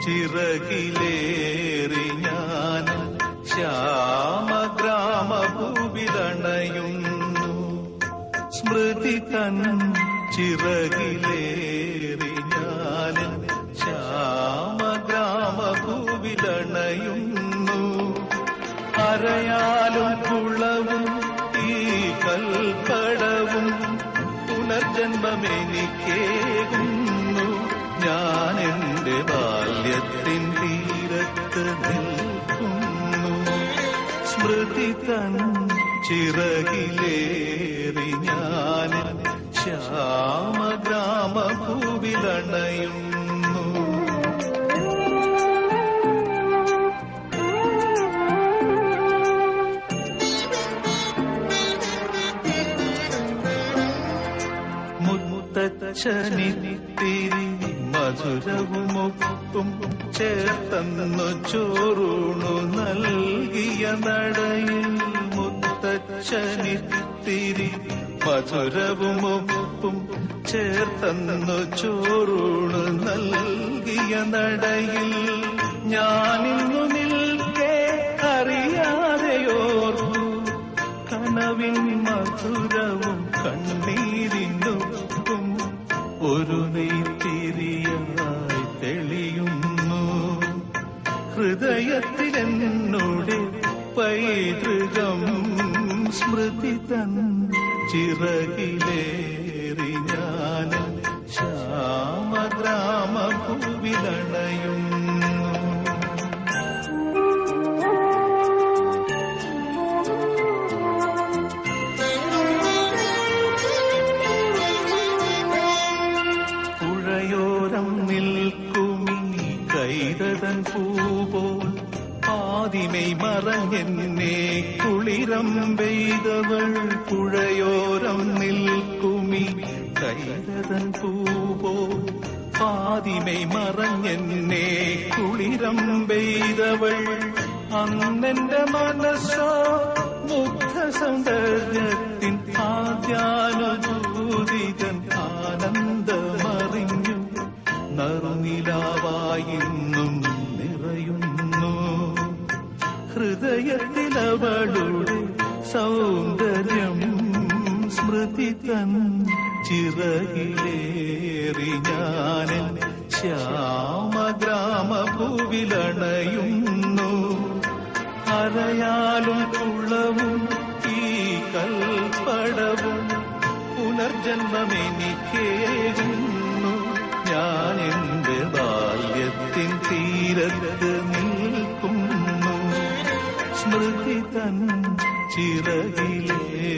ചിറകിലേറി ഞാൻ ശ്യാമഗ്രാമഭൂവിലണയുന്നു. സ്മൃതി തൻ ചിറകിലേറി ഞാൻ ശ്യാമഗ്രാമഭൂവിലണയുന്നു. അരയാലും കുളവും ഈ കൽപ്പടവും പുനർജന്മമെനിക്കേകുന്നു. ഞാൻ എന്റെ ബാല്യത്തിൻ തീരത്ത് നിൽക്കുന്നു. സ്മൃതി തൻ ചിറകിലേറി ഞാൻ ശ്യാമഗ്രാമഭൂവിലണയുന്നു. മുത്തച്ഛനിത്തിരി മധുരവുമൊപ്പം ചേർത്തന്നു ചോറൂണു നൽകിയ നടയിൽ. മുത്തച്ഛനിത്തിരി മധുരവുമൊപ്പം ചേർത്തന്നു ചോറൂണു നൽകിയ നടയിൽ. ഞാനിന്നു നിൽക്കെ അറിയാതെയോർന്നു കനവിൻ മധുരവും കണ്ണീരിനൊപ്പം ഒരു നെയ്ത്തിരിയായി തെളിയുന്നു. ഹൃദയത്തിലെന്നോടെ പൈതൃകം സ്മൃതി തൻ ചിറകിലേറി ഞാൻ ശ്യാമഗ്രാമഭൂവിലണയുന്നു. പുഴയോരം നിൽക്കുമീ കൈതതൻ പൂപോൽ ആദിമൈ മറഞ്ഞെന്നെ കുളിരം പെയ്തവൾ. പുഴയോരം നിൽക്കുമീ കൈതതൻ പൂപോൽ ആദിമൈ മറഞ്ഞെന്നെ കുളിരം പെയ്തവൾ. അന്നെന്റെ മനസ്സോ മുഗ്ധ സൗന്ദര്യത്തിൻ ആദ്യാനുഭൂതികൻ ആനന്ദമറിഞ്ഞു. നറുനിലാവായിന്നും നിറയുന്നു ഹൃദയത്തിലവളുടെ സൗന്ദര്യം. സ്മൃതി തൻ ചിറകിലേറി ഞാൻ ശ്യാമഗ്രാമഭൂവിലണയുന്നു. അരയാലും കുളവും ഈ കൽപ്പടവും പുനർജന്മമെനിക്കേകുന്നു. ഞാൻ എന്റെ ബാല്യത്തിൻ തീരത്ത് നിൽക്കുന്നു. സ്മൃതി തൻ ചിറകിലേ